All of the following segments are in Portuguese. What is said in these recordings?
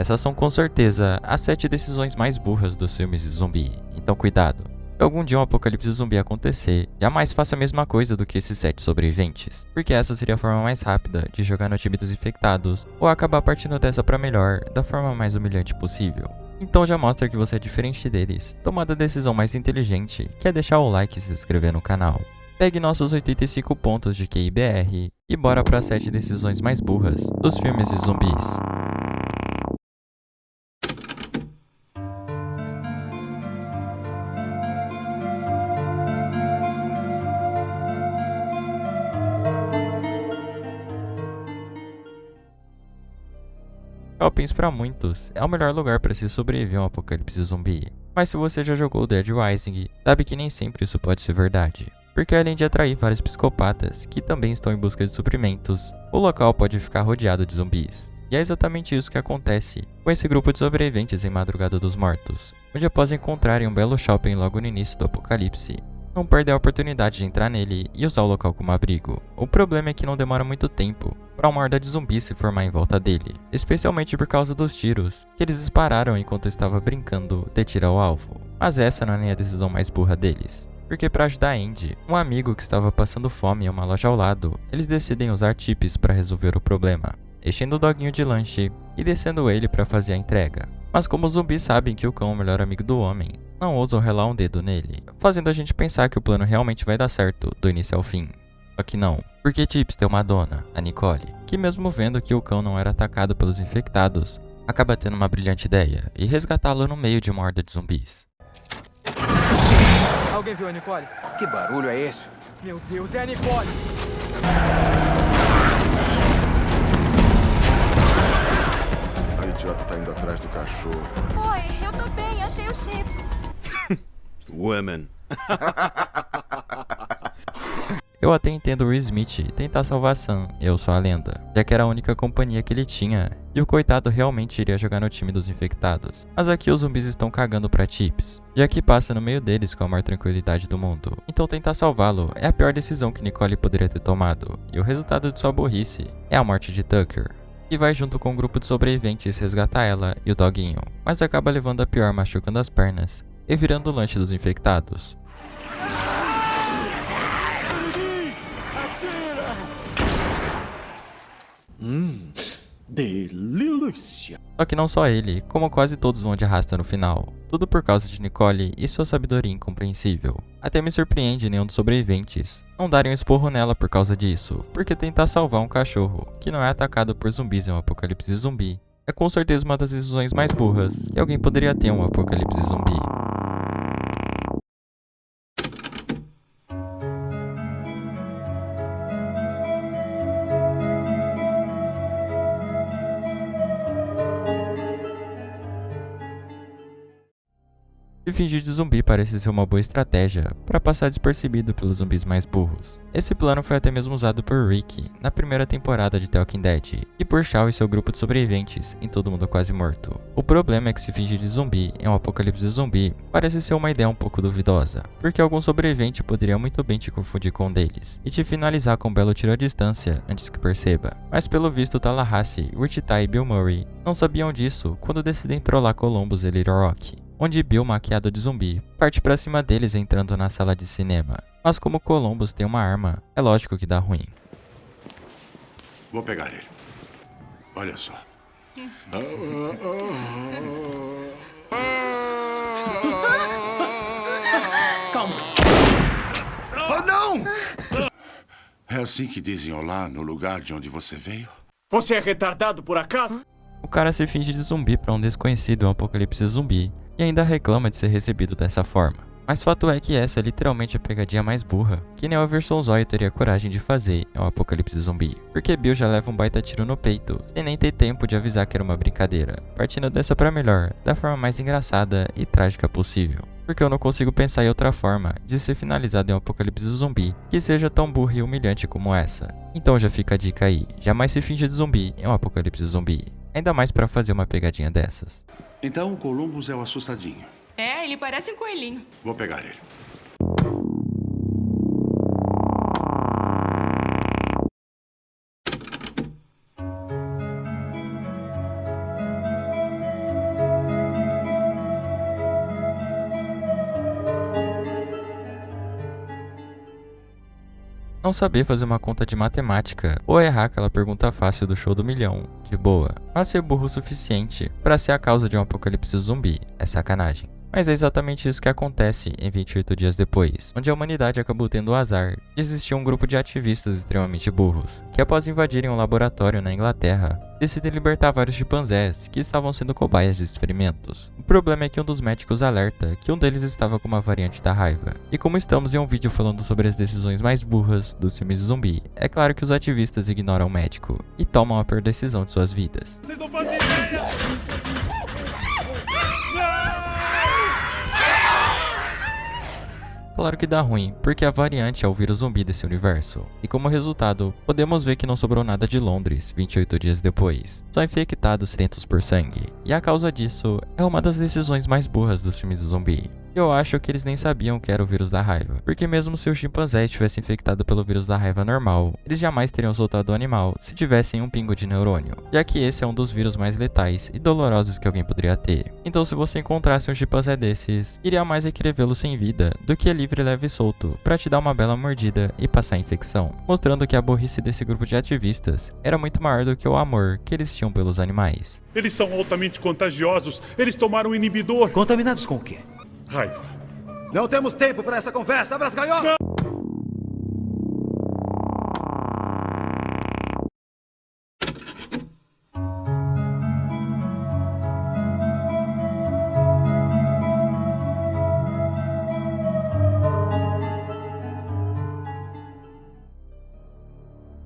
Essas são com certeza as 7 decisões mais burras dos filmes de zumbi, então cuidado. Se algum dia um apocalipse zumbi acontecer, jamais faça a mesma coisa do que esses 7 sobreviventes, porque essa seria a forma mais rápida de jogar no time dos infectados, ou acabar partindo dessa pra melhor, da forma mais humilhante possível. Então já mostra que você é diferente deles, tomando a decisão mais inteligente, que é deixar o like e se inscrever no canal. Pegue nossos 85 pontos de QIBR e bora para as 7 decisões mais burras dos filmes de zumbis. Shoppings para muitos é o melhor lugar para se sobreviver a um apocalipse zumbi. Mas se você já jogou Dead Rising, sabe que nem sempre isso pode ser verdade. Porque além de atrair vários psicopatas, que também estão em busca de suprimentos, o local pode ficar rodeado de zumbis. E é exatamente isso que acontece com esse grupo de sobreviventes em Madrugada dos Mortos, onde após encontrarem um belo shopping logo no início do apocalipse, não perdem a oportunidade de entrar nele e usar o local como abrigo. O problema é que não demora muito tempo para uma horda de zumbis se formar em volta dele, especialmente por causa dos tiros que eles dispararam enquanto estava brincando de tirar o alvo. Mas essa não é nem a decisão mais burra deles. Porque para ajudar Andy, um amigo que estava passando fome em uma loja ao lado, eles decidem usar chips para resolver o problema, enchendo o doguinho de lanche e descendo ele para fazer a entrega. Mas como os zumbis sabem que o cão é o melhor amigo do homem, não ousam relar um dedo nele, fazendo a gente pensar que o plano realmente vai dar certo do início ao fim. Só que não, porque Chips tem uma dona, a Nicole, que mesmo vendo que o cão não era atacado pelos infectados, acaba tendo uma brilhante ideia e resgatá-lo no meio de uma horda de zumbis. Alguém viu a Nicole? Que barulho é esse? Meu Deus, é a Nicole! A idiota tá indo atrás do cachorro. Oi, eu tô bem, achei os chips. Women. Eu até entendo o Will Smith tentar salvar Sam, Eu Sou a Lenda, já que era a única companhia que ele tinha, e o coitado realmente iria jogar no time dos infectados. Mas aqui os zumbis estão cagando pra Chips, já que passa no meio deles com a maior tranquilidade do mundo. Então tentar salvá-lo é a pior decisão que Nicole poderia ter tomado, e o resultado de sua burrice é a morte de Tucker, que vai junto com um grupo de sobreviventes resgatar ela e o doguinho, mas acaba levando a pior machucando as pernas e virando o lanche dos infectados. Delícia! Só que não só ele, como quase todos vão de arrasta no final. Tudo por causa de Nicole e sua sabedoria incompreensível. Até me surpreende nenhum dos sobreviventes não darem um esporro nela por causa disso, porque tentar salvar um cachorro que não é atacado por zumbis em um apocalipse zumbi é com certeza uma das decisões mais burras que alguém poderia ter em um apocalipse zumbi. Se fingir de zumbi parece ser uma boa estratégia para passar despercebido pelos zumbis mais burros. Esse plano foi até mesmo usado por Rick na primeira temporada de The Walking Dead e por Shaw e seu grupo de sobreviventes em Todo Mundo Quase Morto. O problema é que se fingir de zumbi em um apocalipse zumbi parece ser uma ideia um pouco duvidosa, porque algum sobrevivente poderia muito bem te confundir com um deles e te finalizar com um belo tiro à distância antes que perceba. Mas pelo visto Tallahassee, Wichita e Bill Murray não sabiam disso quando decidem trollar Columbus e Little Rock, onde Bill, maquiado de zumbi, parte pra cima deles entrando na sala de cinema. Mas como Columbus tem uma arma, é lógico que dá ruim. Vou pegar ele. Olha só. Calma! Oh, não! É assim que dizem olá no lugar de onde você veio? Você é retardado por acaso? O cara se finge de zumbi pra um desconhecido em um apocalipse zumbi e ainda reclama de ser recebido dessa forma. Mas fato é que essa é literalmente a pegadinha mais burra que nem o Everson Zóio teria coragem de fazer em um apocalipse zumbi. Porque Bill já leva um baita tiro no peito, sem nem ter tempo de avisar que era uma brincadeira, partindo dessa pra melhor, da forma mais engraçada e trágica possível. Porque eu não consigo pensar em outra forma de ser finalizado em um apocalipse zumbi que seja tão burra e humilhante como essa. Então já fica a dica aí, jamais se finja de zumbi em um apocalipse zumbi. Ainda mais pra fazer uma pegadinha dessas. Então o Columbus é o assustadinho. É, ele parece um coelhinho. Vou pegar ele. não saber fazer uma conta de matemática ou errar aquela pergunta fácil do show do milhão, de boa, mas ser burro o suficiente para ser a causa de um apocalipse zumbi é sacanagem. Mas é exatamente isso que acontece em 28 dias depois, onde a humanidade acabou tendo o azar de existir um grupo de ativistas extremamente burros, que após invadirem um laboratório na Inglaterra, decidem libertar vários chimpanzés que estavam sendo cobaias de experimentos. O problema é que um dos médicos alerta que um deles estava com uma variante da raiva. E como estamos em um vídeo falando sobre as decisões mais burras dos filmes zumbi, é claro que os ativistas ignoram o médico e tomam a pior decisão de suas vidas. Vocês não fazem ideia! Claro que dá ruim, porque a variante é o vírus zumbi desse universo. E como resultado, podemos ver que não sobrou nada de Londres 28 dias depois. Só infectados sedentos por sangue. E a causa disso é uma das decisões mais burras dos filmes de zumbi. Eu acho que eles nem sabiam que era o vírus da raiva, porque mesmo se o chimpanzé estivesse infectado pelo vírus da raiva normal, eles jamais teriam soltado o animal se tivessem um pingo de neurônio, já que esse é um dos vírus mais letais e dolorosos que alguém poderia ter. Então se você encontrasse um chimpanzé desses, iria mais é querer vê-lo sem vida do que livre, leve e solto, pra te dar uma bela mordida e passar a infecção, mostrando que a burrice desse grupo de ativistas era muito maior do que o amor que eles tinham pelos animais. Eles são altamente contagiosos. Eles tomaram um inibidor. Contaminados com o quê? Raiva. Não temos tempo para essa conversa. Abra as gaiolas!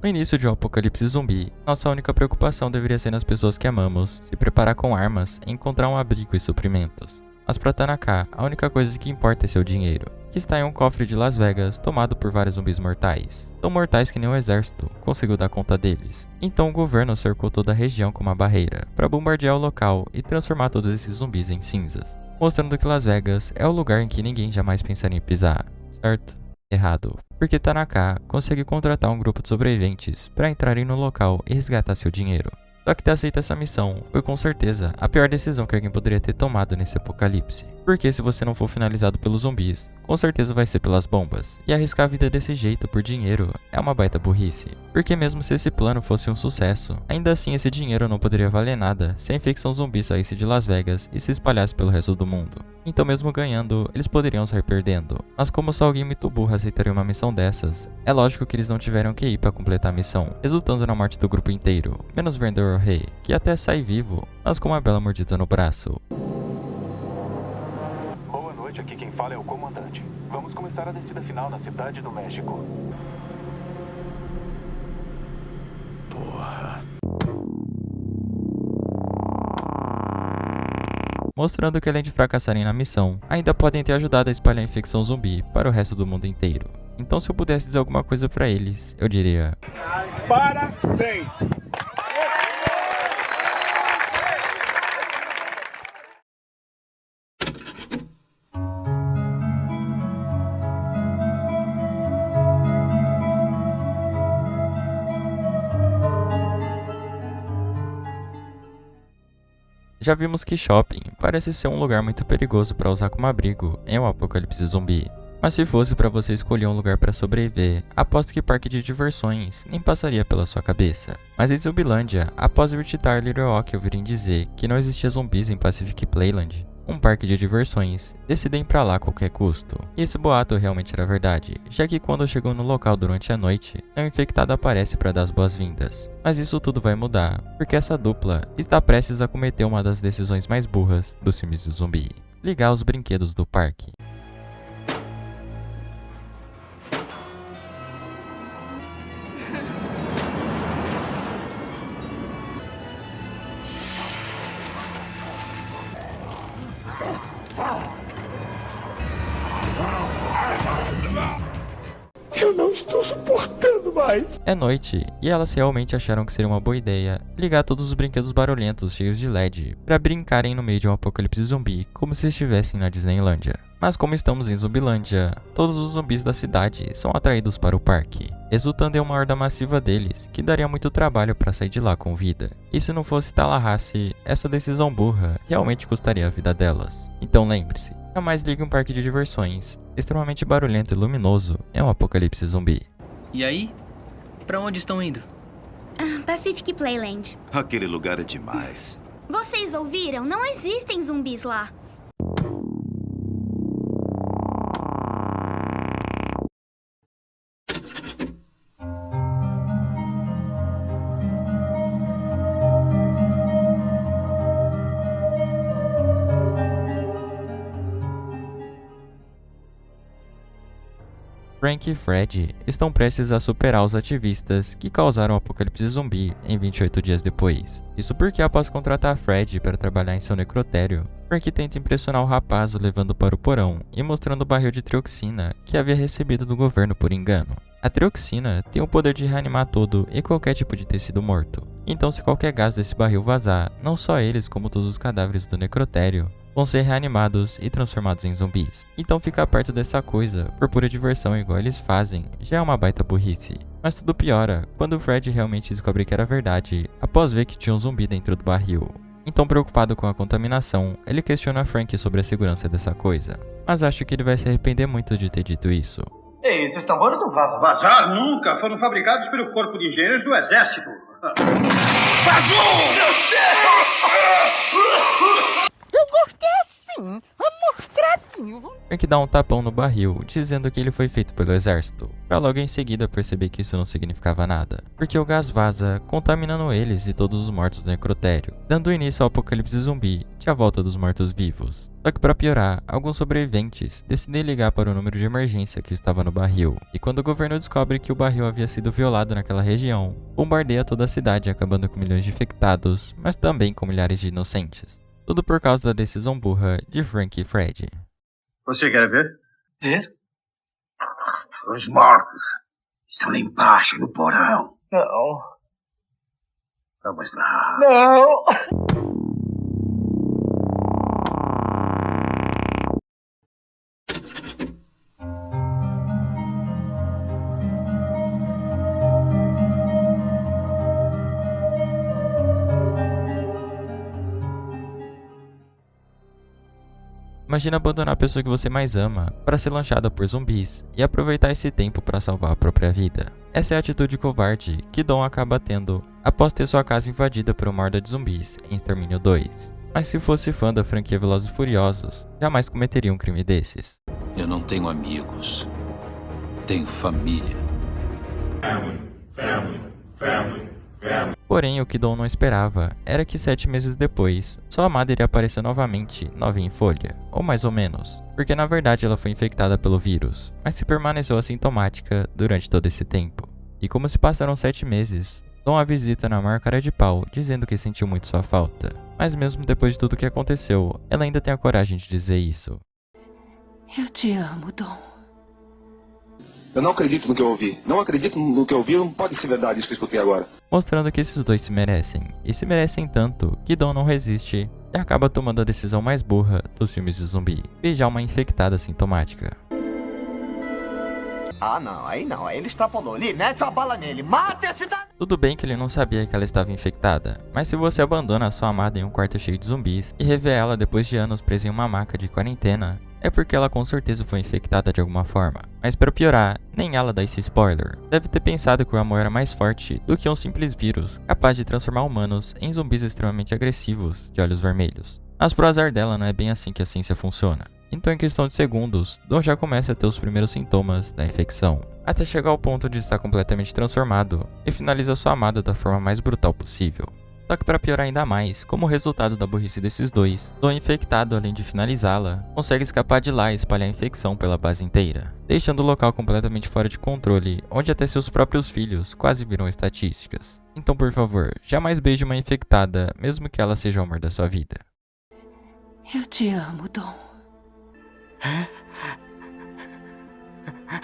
No início de um apocalipse zumbi, nossa única preocupação deveria ser nas pessoas que amamos, se preparar com armas e encontrar um abrigo e suprimentos. Mas pra Tanaka, a única coisa que importa é seu dinheiro, que está em um cofre de Las Vegas tomado por vários zumbis mortais. Tão mortais que nem o exército conseguiu dar conta deles. Então o governo cercou toda a região com uma barreira, para bombardear o local e transformar todos esses zumbis em cinzas, mostrando que Las Vegas é o lugar em que ninguém jamais pensaria em pisar, certo? Errado, porque Tanaka consegue contratar um grupo de sobreviventes para entrarem no local e resgatar seu dinheiro. Só que ter aceito essa missão foi com certeza a pior decisão que alguém poderia ter tomado nesse apocalipse. Porque se você não for finalizado pelos zumbis, com certeza vai ser pelas bombas. E arriscar a vida desse jeito por dinheiro é uma baita burrice. Porque mesmo se esse plano fosse um sucesso, ainda assim esse dinheiro não poderia valer nada se a infecção zumbi saísse de Las Vegas e se espalhasse pelo resto do mundo. Então mesmo ganhando, eles poderiam sair perdendo. Mas como só alguém muito burro aceitaria uma missão dessas, é lógico que eles não tiveram que ir para completar a missão, resultando na morte do grupo inteiro, menos Vander Rei, que até sai vivo, mas com uma bela mordida no braço. Boa noite, aqui quem fala é o comandante. Vamos começar a descida final na cidade do México. Porra. Mostrando que além de fracassarem na missão, ainda podem ter ajudado a espalhar a infecção zumbi para o resto do mundo inteiro. Então se eu pudesse dizer alguma coisa pra eles, eu diria: Parabéns! Já vimos que shopping parece ser um lugar muito perigoso para usar como abrigo em um apocalipse zumbi. Mas se fosse para você escolher um lugar para sobreviver, aposto que parque de diversões nem passaria pela sua cabeça. Mas em Zumbilândia, após visitar Little Rock ouvirem dizer que não existia zumbis em Pacific Playland, um parque de diversões, decidem ir pra lá a qualquer custo. E esse boato realmente era verdade, já que quando chegam no local durante a noite, um infectado aparece para dar as boas-vindas. Mas isso tudo vai mudar, porque essa dupla está prestes a cometer uma das decisões mais burras dos filmes de zumbi: ligar os brinquedos do parque. Eu não estou suportando mais. É noite, e elas realmente acharam que seria uma boa ideia ligar todos os brinquedos barulhentos cheios de LED para brincarem no meio de um apocalipse zumbi como se estivessem na Disneylândia. Mas como estamos em Zumbilândia, todos os zumbis da cidade são atraídos para o parque, resultando em uma horda massiva deles que daria muito trabalho para sair de lá com vida. E se não fosse Tallahassee, essa decisão burra realmente custaria a vida delas. Então lembre-se, jamais ligue um parque de diversões extremamente barulhento e luminoso é um apocalipse zumbi. E aí? Pra onde estão indo? Pacific Playland. Aquele lugar é demais. Vocês ouviram? Não existem zumbis lá. Frank e Fred estão prestes a superar os ativistas que causaram o apocalipse zumbi em 28 dias depois. Isso porque após contratar Fred para trabalhar em seu necrotério, Frank tenta impressionar o rapaz o levando para o porão e mostrando o barril de trioxina que havia recebido do governo por engano. A trioxina tem o poder de reanimar todo e qualquer tipo de tecido morto. Então se qualquer gás desse barril vazar, não só eles como todos os cadáveres do necrotério vão ser reanimados e transformados em zumbis. Então ficar perto dessa coisa, por pura diversão igual eles fazem, já é uma baita burrice. Mas tudo piora quando Fred realmente descobre que era verdade, após ver que tinha um zumbi dentro do barril. Então preocupado com a contaminação, ele questiona Frank sobre a segurança dessa coisa. Mas acho que ele vai se arrepender muito de ter dito isso. Ei, esses tambores não vazam. Vazar nunca! Foram fabricados pelo Corpo de Engenheiros do Exército. Vazou! Meu Deus! Eu gostei assim, amostradinho. Frank dá um tapão no barril, dizendo que ele foi feito pelo exército, pra logo em seguida perceber que isso não significava nada, porque o gás vaza, contaminando eles e todos os mortos do necrotério, dando início ao apocalipse zumbi e a volta dos mortos-vivos. Só que para piorar, alguns sobreviventes decidem ligar para o número de emergência que estava no barril, e quando o governo descobre que o barril havia sido violado naquela região, bombardeia toda a cidade acabando com milhões de infectados, mas também com milhares de inocentes. Tudo por causa da decisão burra de Frank e Fred. Você quer ver? Ver? Os mortos estão lá embaixo no porão. Não. Vamos lá. Não. Imagina abandonar a pessoa que você mais ama para ser lanchada por zumbis e aproveitar esse tempo para salvar a própria vida. Essa é a atitude covarde que Dom acaba tendo após ter sua casa invadida por uma horda de zumbis em Extermínio 2. Mas se fosse fã da franquia Velozes e Furiosos, jamais cometeria um crime desses. Eu não tenho amigos. Tenho família. Family. Porém, o que Dom não esperava era que 7 meses depois, sua amada iria aparecer novamente, novinha em folha, ou mais ou menos, porque na verdade ela foi infectada pelo vírus, mas se permaneceu assintomática durante todo esse tempo. E como se passaram 7 meses, Dom a visita na maior cara de pau, dizendo que sentiu muito sua falta. Mas mesmo depois de tudo que aconteceu, ela ainda tem a coragem de dizer isso. Eu te amo, Dom. Eu não acredito no que eu ouvi. Não acredito no que eu ouvi, não pode ser verdade isso que eu escutei agora. Mostrando que esses dois se merecem. E se merecem tanto que Dom não resiste e acaba tomando a decisão mais burra dos filmes de zumbi. Beijar uma infectada sintomática. Ah não, aí ele extrapolou. Ele mete uma bala nele, mata esse dano! Tudo bem que ele não sabia que ela estava infectada, mas se você abandona a sua amada em um quarto cheio de zumbis e revê ela depois de anos presa em uma maca de quarentena, é porque ela com certeza foi infectada de alguma forma. Mas para piorar, nem ela dá esse spoiler. Deve ter pensado que o amor era mais forte do que um simples vírus, capaz de transformar humanos em zumbis extremamente agressivos de olhos vermelhos. Mas pro azar dela não é bem assim que a ciência funciona. Então em questão de segundos, Dom já começa a ter os primeiros sintomas da infecção, até chegar ao ponto de estar completamente transformado e finaliza sua amada da forma mais brutal possível. Só que para piorar ainda mais, como resultado da burrice desses dois, Dom infectado, além de finalizá-la, consegue escapar de lá e espalhar a infecção pela base inteira, deixando o local completamente fora de controle, onde até seus próprios filhos quase viram estatísticas. Então por favor, jamais beije uma infectada, mesmo que ela seja o amor da sua vida. Eu te amo, Dom.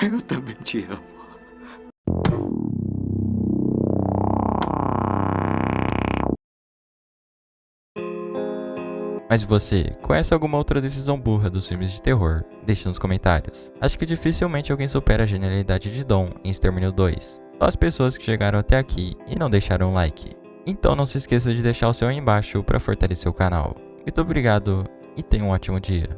Eu também te amo. Mas você, conhece alguma outra decisão burra dos filmes de terror? Deixe nos comentários. Acho que dificilmente alguém supera a genialidade de Dom em Extermínio 2. Só as pessoas que chegaram até aqui e não deixaram um like. Então não se esqueça de deixar o seu aí embaixo para fortalecer o canal. Muito obrigado e tenha um ótimo dia.